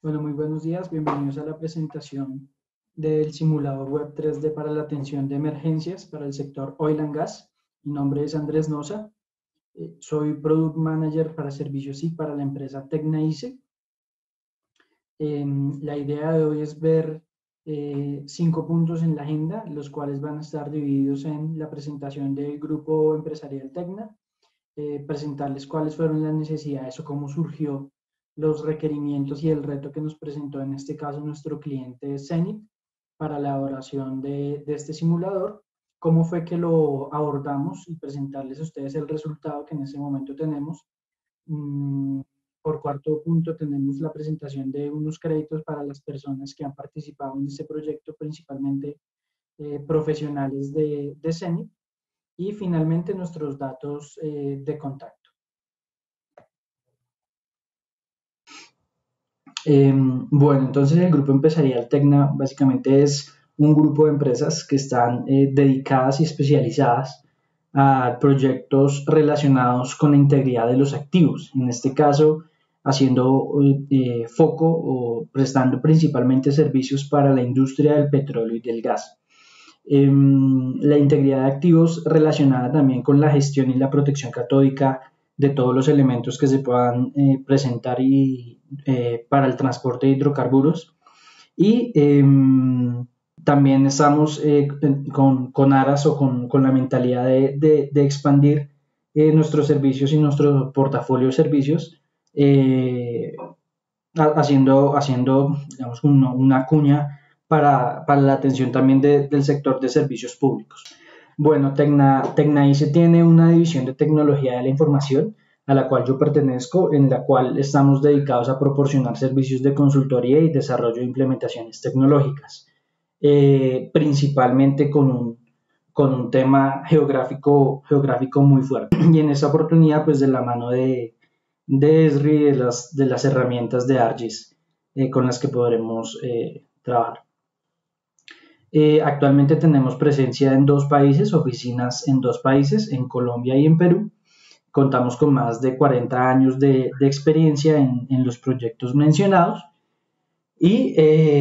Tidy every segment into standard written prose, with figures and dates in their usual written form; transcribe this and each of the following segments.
Bueno, muy buenos días. Bienvenidos a la presentación del simulador web 3D para la atención de emergencias para el sector Oil and Gas. Mi nombre es Andrés Noza. Soy Product Manager para servicios y para la empresa Tecnaice. La idea de hoy es ver 5 puntos en la agenda, los cuales van a estar divididos en la presentación del grupo empresarial Tecna, presentarles cuáles fueron las necesidades o cómo surgió los requerimientos y el reto que nos presentó en este caso nuestro cliente Zenith para la elaboración de este simulador, cómo fue que lo abordamos y presentarles a ustedes el resultado que en ese momento tenemos. Por cuarto punto tenemos la presentación de unos créditos para las personas que han participado en este proyecto, principalmente profesionales de Zenith. Y finalmente nuestros datos de contacto. Bueno, entonces el grupo empresarial Tecna básicamente es un grupo de empresas que están dedicadas y especializadas a proyectos relacionados con la integridad de los activos. En este caso, haciendo foco o prestando principalmente servicios para la industria del petróleo y del gas. La integridad de activos relacionada también con la gestión y la protección catódica de todos los elementos que se puedan presentar para el transporte de hidrocarburos. Y también estamos con aras o con la mentalidad de expandir nuestros servicios y nuestro portafolio de servicios, haciendo digamos, una cuña para la atención también del sector de servicios públicos. Bueno, Tecnaice tiene una división de tecnología de la información a la cual yo pertenezco, en la cual estamos dedicados a proporcionar servicios de consultoría y desarrollo de implementaciones tecnológicas, principalmente con un tema geográfico muy fuerte. Y en esta oportunidad, pues de la mano de Esri, de las herramientas de ArcGIS con las que podremos trabajar. Actualmente tenemos presencia en 2 países, oficinas en 2 países, en Colombia y en Perú. Contamos con más de 40 años de experiencia en los proyectos mencionados y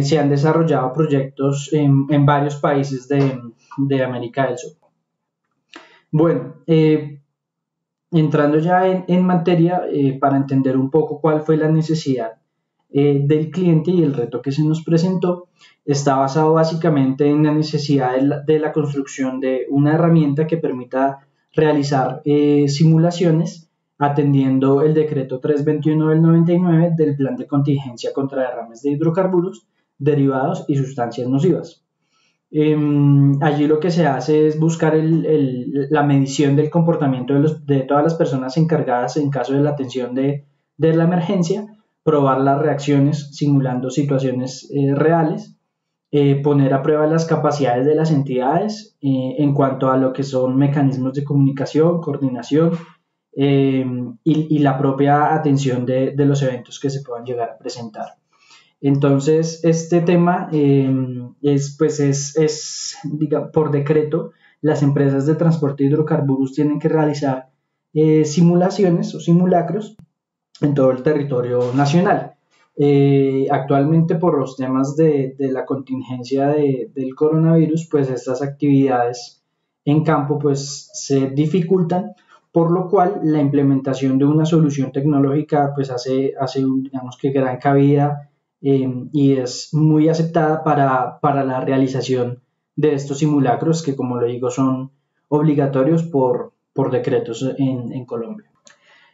se han desarrollado proyectos en varios países de América del Sur. Bueno, entrando ya en materia, para entender un poco cuál fue la necesidad del cliente y el reto que se nos presentó, está basado básicamente en la necesidad de la construcción de una herramienta que permita realizar simulaciones atendiendo el decreto 321 del 99 del Plan de Contingencia contra Derrames de Hidrocarburos, Derivados y Sustancias Nocivas. Allí lo que se hace es buscar la medición del comportamiento de todas las personas encargadas en caso de la atención de la emergencia, probar las reacciones simulando situaciones reales, poner a prueba las capacidades de las entidades en cuanto a lo que son mecanismos de comunicación, coordinación y la propia atención de los eventos que se puedan llegar a presentar. Entonces, este tema digamos, por decreto, las empresas de transporte de hidrocarburos tienen que realizar simulaciones o simulacros en todo el territorio nacional. Actualmente, por los temas de la contingencia del coronavirus, pues estas actividades en campo pues se dificultan, por lo cual la implementación de una solución tecnológica pues hace digamos que gran cabida y es muy aceptada para la realización de estos simulacros que, como lo digo, son obligatorios por decretos en Colombia.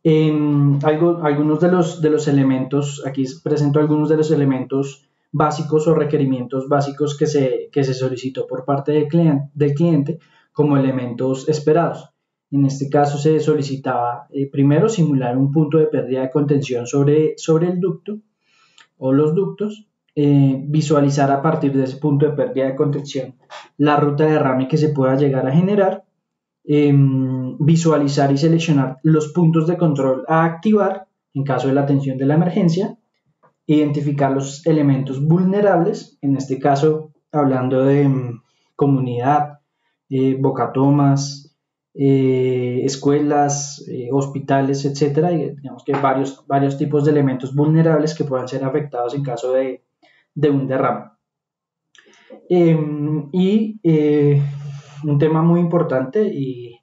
Algunos de los elementos, aquí presento algunos de los elementos básicos o requerimientos básicos que se solicitó por parte del cliente como elementos esperados. En este caso se solicitaba primero simular un punto de pérdida de contención sobre el ducto o los ductos, visualizar a partir de ese punto de pérdida de contención la ruta de derrame que se pueda llegar a generar, visualizar y seleccionar los puntos de control a activar en caso de la atención de la emergencia, identificar los elementos vulnerables, en este caso hablando de comunidad, bocatomas, escuelas, hospitales, etcétera, y digamos que varios tipos de elementos vulnerables que puedan ser afectados en caso de un derrame. Un tema muy importante y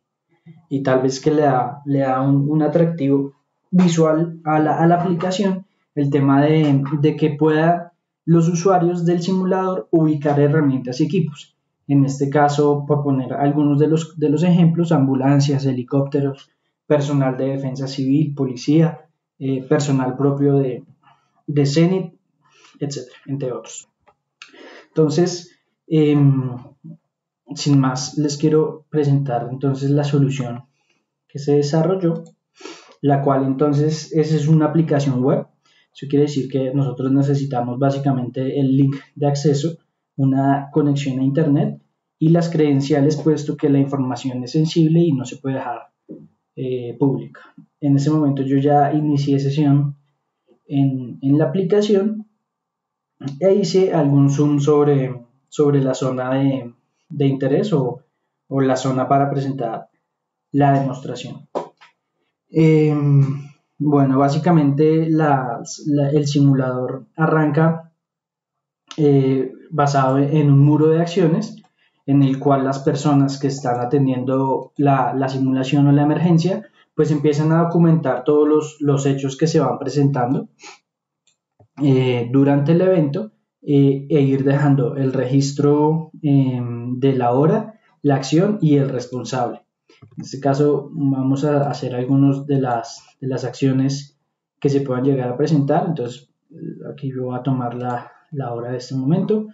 tal vez que le da un atractivo visual a la aplicación, el tema de que pueda los usuarios del simulador ubicar herramientas y equipos. En este caso, por poner algunos de los ejemplos, ambulancias, helicópteros, personal de defensa civil, policía, personal propio de CENIT, etcétera, entre otros. Entonces, sin más, les quiero presentar entonces la solución que se desarrolló, la cual entonces esa es una aplicación web. Eso quiere decir que nosotros necesitamos básicamente el link de acceso, una conexión a internet y las credenciales, puesto que la información es sensible y no se puede dejar pública. En ese momento yo ya inicié sesión en la aplicación e hice algún zoom sobre la zona de interés o la zona para presentar la demostración. Bueno, básicamente el simulador arranca basado en un muro de acciones en el cual las personas que están atendiendo la simulación o la emergencia pues empiezan a documentar todos los hechos que se van presentando durante el evento e ir dejando el registro de la hora, la acción y el responsable. En este caso vamos a hacer algunas de las acciones que se puedan llegar a presentar. Entonces aquí yo voy a tomar la hora de este momento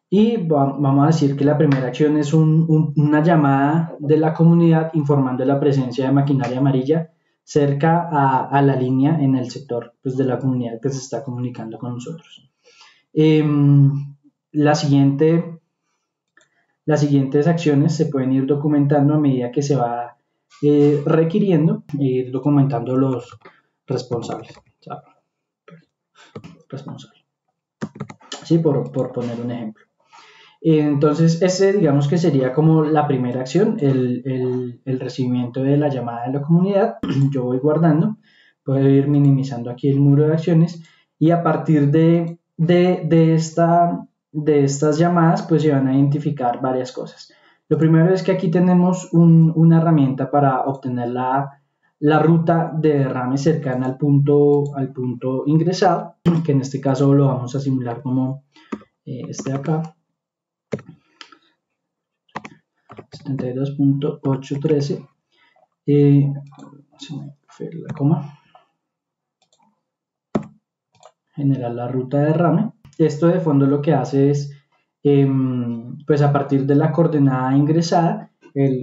y vamos a decir que la primera acción es una llamada de la comunidad informando de la presencia de maquinaria amarilla cerca a la línea en el sector pues, de la comunidad que se está comunicando con nosotros. Las siguientes acciones se pueden ir documentando a medida que se va requiriendo e ir documentando los responsables. Sí, por poner un ejemplo. Entonces, ese digamos que sería como la primera acción, el recibimiento de la llamada de la comunidad. Yo voy guardando, puedo ir minimizando aquí el muro de acciones y a partir de estas llamadas pues se van a identificar varias cosas. Lo primero es que aquí tenemos una herramienta para obtener la ruta de derrame cercana al punto ingresado, que en este caso lo vamos a simular como este de acá. 72.813 la coma, generar la ruta de derrame. Esto de fondo lo que hace es pues a partir de la coordenada ingresada,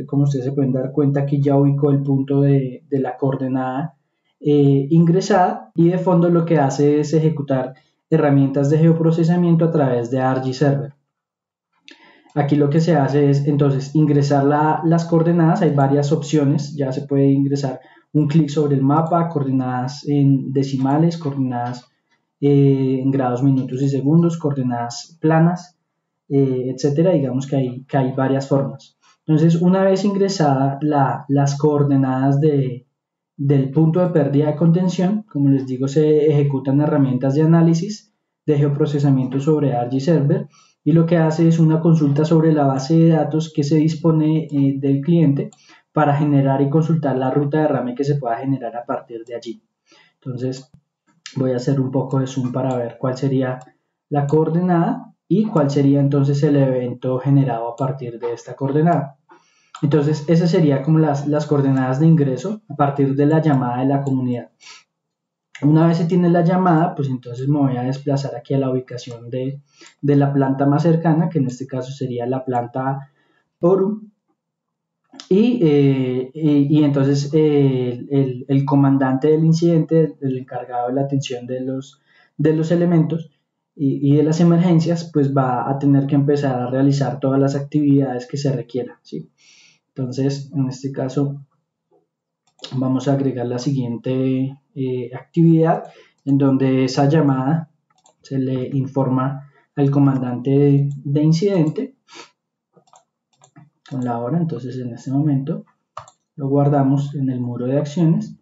como ustedes se pueden dar cuenta, aquí ya ubicó el punto de la coordenada ingresada y de fondo lo que hace es ejecutar herramientas de geoprocesamiento a través de ArcGIS-Server. Aquí lo que se hace es entonces ingresar las coordenadas, hay varias opciones, ya se puede ingresar un clic sobre el mapa, coordenadas en decimales, coordenadas en grados, minutos y segundos, coordenadas planas, etcétera. Digamos que hay varias formas. Entonces, una vez ingresada las coordenadas del punto de pérdida de contención, como les digo, se ejecutan herramientas de análisis de geoprocesamiento sobre ArcGIS-Server y lo que hace es una consulta sobre la base de datos que se dispone del cliente para generar y consultar la ruta de derrame que se pueda generar a partir de allí. Entonces voy a hacer un poco de zoom para ver cuál sería la coordenada y cuál sería entonces el evento generado a partir de esta coordenada. Entonces esas serían como las coordenadas de ingreso a partir de la llamada de la comunidad. Una vez se tiene la llamada, pues entonces me voy a desplazar aquí a la ubicación de la planta más cercana, que en este caso sería la planta Orum. Y entonces el comandante del incidente, el encargado de la atención de los elementos y de las emergencias, pues va a tener que empezar a realizar todas las actividades que se requieran, ¿sí? Entonces, en este caso, vamos a agregar la siguiente actividad en donde esa llamada se le informa al comandante de incidente con la hora. Entonces en este momento lo guardamos en el muro de acciones,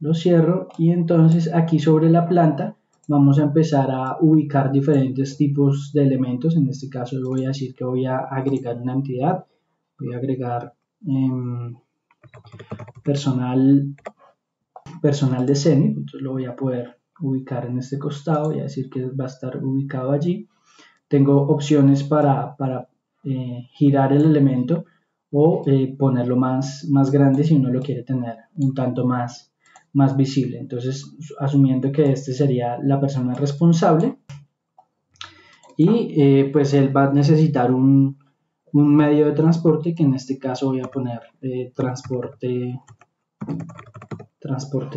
lo cierro y entonces aquí sobre la planta vamos a empezar a ubicar diferentes tipos de elementos. En este caso voy a decir que voy a agregar una entidad, voy a agregar personal de Zenith, entonces lo voy a poder ubicar en este costado, voy a decir que va a estar ubicado allí. Tengo opciones para girar el elemento o ponerlo más grande si uno lo quiere tener un tanto más visible. Entonces, asumiendo que este sería la persona responsable y pues él va a necesitar un medio de transporte, que en este caso voy a poner transporte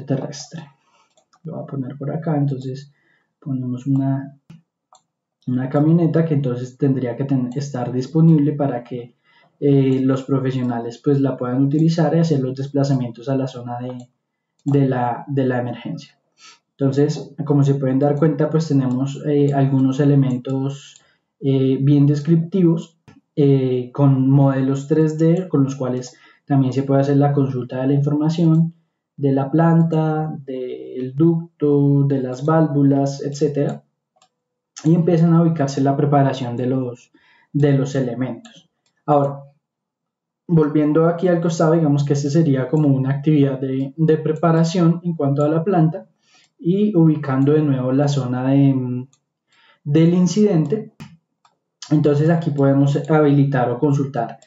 terrestre. Lo voy a poner por acá, entonces ponemos una camioneta que entonces tendría que estar disponible para que los profesionales pues la puedan utilizar y hacer los desplazamientos a la zona de la emergencia. Entonces, como se pueden dar cuenta, pues tenemos algunos elementos bien descriptivos con modelos 3D con los cuales también se puede hacer la consulta de la información de la planta, del ducto, de las válvulas, etcétera, y empiezan a ubicarse la preparación de los elementos. Ahora, volviendo aquí al costado, digamos que este sería como una actividad de preparación en cuanto a la planta, y ubicando de nuevo la zona del incidente. Entonces aquí podemos habilitar o consultar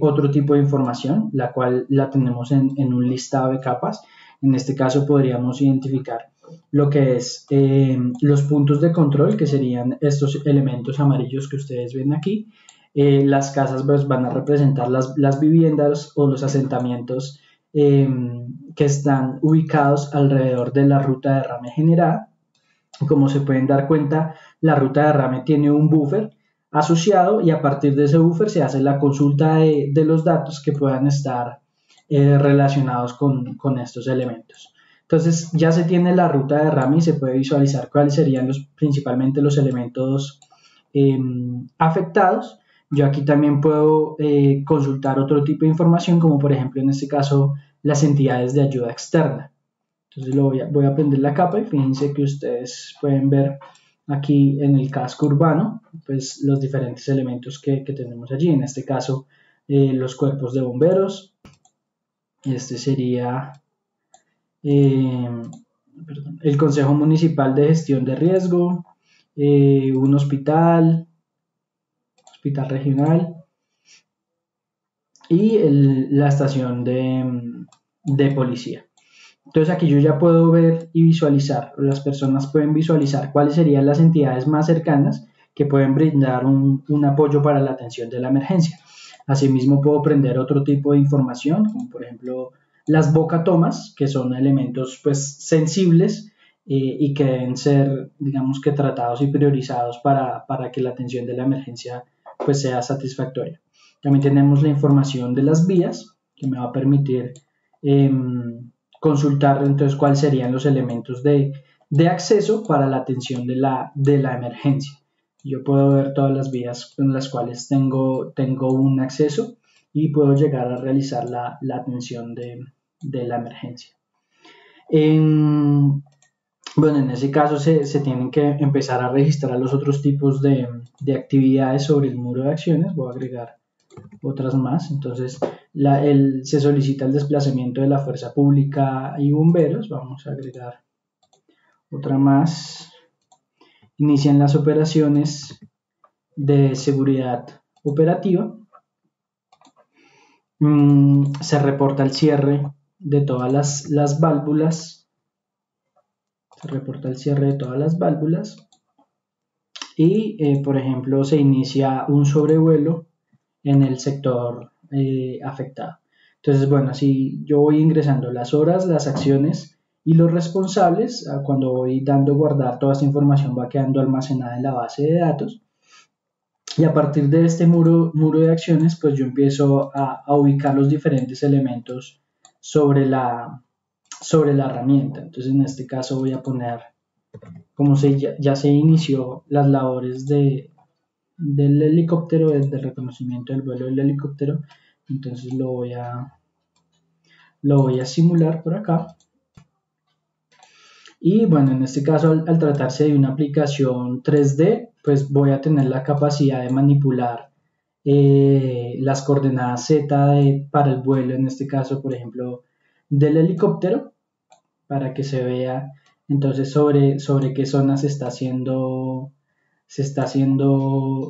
otro tipo de información, la cual la tenemos en un listado de capas. En este caso podríamos identificar lo que es los puntos de control, que serían estos elementos amarillos que ustedes ven aquí. Las casas pues van a representar las viviendas o los asentamientos que están ubicados alrededor de la ruta de derrame generada. Como se pueden dar cuenta, la ruta de derrame tiene un buffer asociado y a partir de ese buffer se hace la consulta de los datos que puedan estar relacionados con estos elementos. Entonces ya se tiene la ruta de derrame y se puede visualizar cuáles serían principalmente los elementos afectados. Yo aquí también puedo consultar otro tipo de información, como por ejemplo en este caso las entidades de ayuda externa. Entonces voy a prender la capa y fíjense que ustedes pueden ver aquí en el casco urbano pues los diferentes elementos que tenemos allí. En este caso los cuerpos de bomberos, este sería el Consejo Municipal de Gestión de Riesgo, un hospital regional y la estación de policía. Entonces aquí yo ya puedo ver y visualizar, o las personas pueden visualizar cuáles serían las entidades más cercanas que pueden brindar un apoyo para la atención de la emergencia. Asimismo puedo prender otro tipo de información, como por ejemplo las bocatomas, que son elementos pues sensibles y que deben ser, digamos que tratados y priorizados para que la atención de la emergencia pues sea satisfactoria. También tenemos la información de las vías, que me va a permitir consultar entonces cuáles serían los elementos de acceso para la atención de la emergencia. Yo puedo ver todas las vías en las cuales tengo un acceso y puedo llegar a realizar la atención de la emergencia. Bueno, en ese caso se tienen que empezar a registrar los otros tipos de actividades sobre el muro de acciones. Voy a agregar otras más. Entonces se solicita el desplazamiento de la fuerza pública y bomberos. Vamos a agregar otra más. Inician las operaciones de seguridad operativa. Se reporta el cierre de todas las válvulas. Se reporta el cierre de todas las válvulas. Y, por ejemplo, se inicia un sobrevuelo en el sector afectado. Entonces, bueno, así yo voy ingresando las horas, las acciones y los responsables. Cuando voy dando guardar, toda esta información va quedando almacenada en la base de datos. Y a partir de este muro de acciones, pues yo empiezo a ubicar los diferentes elementos sobre la herramienta. Entonces, en este caso voy a poner, como ya se inició las labores de del helicóptero, del reconocimiento del vuelo del helicóptero. Entonces lo voy a simular por acá. Y bueno, en este caso, al tratarse de una aplicación 3D, pues voy a tener la capacidad de manipular las coordenadas Z para el vuelo, en este caso, por ejemplo, del helicóptero, para que se vea entonces sobre qué zona se está haciendo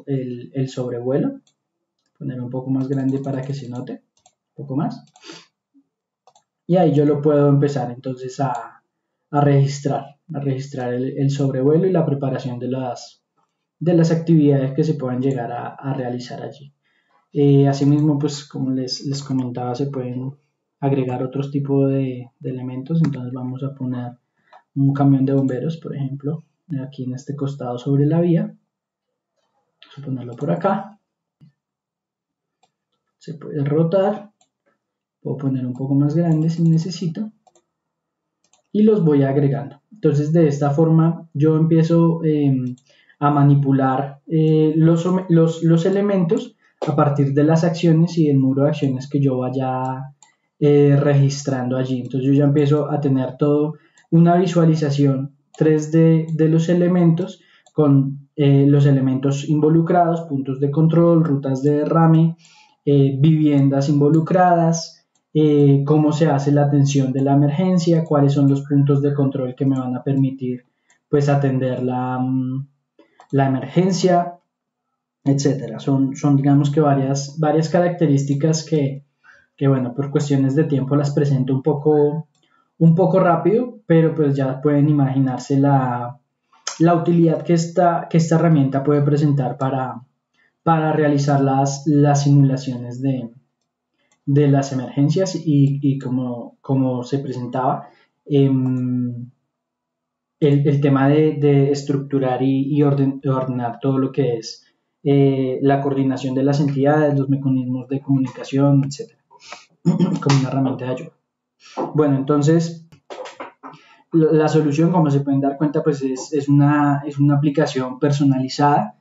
el sobrevuelo. Poner un poco más grande para que se note, un poco más. Y ahí yo lo puedo empezar entonces a registrar el sobrevuelo y la preparación de las actividades que se puedan llegar a realizar allí. Asimismo, pues como les comentaba, se pueden agregar otros tipos de elementos. Entonces vamos a poner un camión de bomberos, por ejemplo, aquí en este costado sobre la vía. Vamos a ponerlo por acá. Se puede rotar. Puedo poner un poco más grande si necesito. Y los voy agregando. Entonces de esta forma yo empiezo a manipular los elementos a partir de las acciones y del muro de acciones que yo vaya registrando allí. Entonces yo ya empiezo a tener todo una visualización 3D de los elementos con los elementos involucrados, puntos de control, rutas de derrame, viviendas involucradas, cómo se hace la atención de la emergencia, cuáles son los puntos de control que me van a permitir pues atender la emergencia, etcétera. Son digamos que varias características que bueno, por cuestiones de tiempo las presento un poco rápido, pero pues ya pueden imaginarse la utilidad que esta herramienta puede presentar para realizar las simulaciones de las emergencias y como se presentaba, el tema de estructurar y ordenar todo lo que es la coordinación de las entidades, los mecanismos de comunicación, etc. como una herramienta de ayuda. Bueno, entonces la solución, como se pueden dar cuenta, pues es una aplicación personalizada.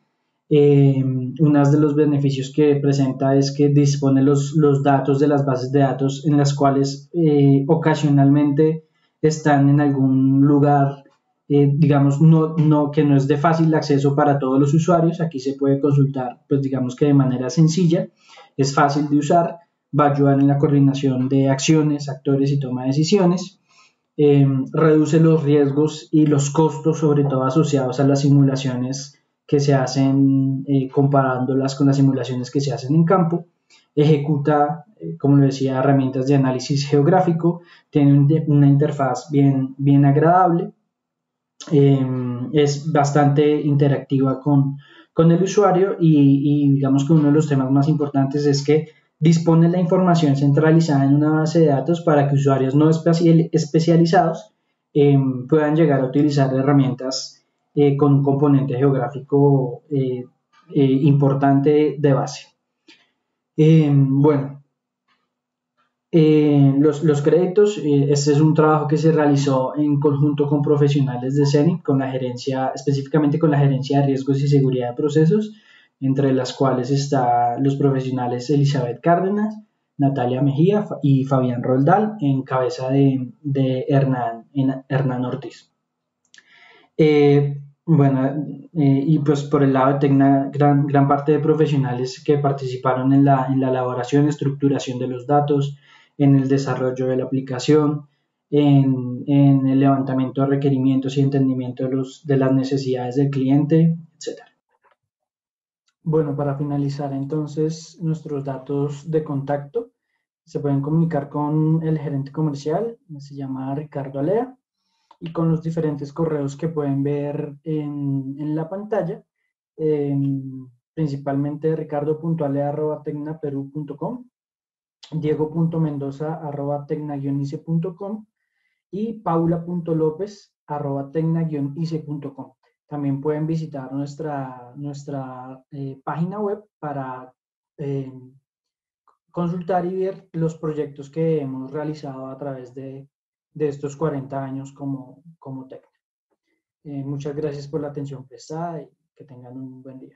Uno de los beneficios que presenta es que dispone los datos de las bases de datos en las cuales ocasionalmente están en algún lugar, digamos, que no es de fácil acceso para todos los usuarios. Aquí se puede consultar, pues digamos que de manera sencilla, es fácil de usar, va a ayudar en la coordinación de acciones, actores y toma de decisiones. Reduce los riesgos y los costos, sobre todo asociados a las simulaciones que se hacen, comparándolas con las simulaciones que se hacen en campo. Ejecuta, como lo decía, herramientas de análisis geográfico, tiene una interfaz bien agradable, es bastante interactiva con el usuario y digamos que uno de los temas más importantes es que dispone la información centralizada en una base de datos para que usuarios no especializados puedan llegar a utilizar herramientas con un componente geográfico importante de base. Bueno, los créditos, este es un trabajo que se realizó en conjunto con profesionales de CENIC, con la gerencia, específicamente con la gerencia de riesgos y seguridad de procesos, entre las cuales están los profesionales Elizabeth Cárdenas, Natalia Mejía y Fabián Roldán, en cabeza de Hernán Ortiz. Bueno, y pues por el lado de Tecna, gran parte de profesionales que participaron en la elaboración y estructuración de los datos, en el desarrollo de la aplicación, en el levantamiento de requerimientos y entendimiento de las necesidades del cliente, etc. Bueno, para finalizar entonces nuestros datos de contacto, se pueden comunicar con el gerente comercial, se llama Ricardo Alea, y con los diferentes correos que pueden ver en la pantalla, principalmente ricardo.alea@tecnaperu.com, diego.mendoza@tecna-ice.com y paula.lopez@tecna-ice.com. También pueden visitar nuestra página web para consultar y ver los proyectos que hemos realizado a través de estos 40 años como Tecna. Muchas gracias por la atención prestada y que tengan un buen día.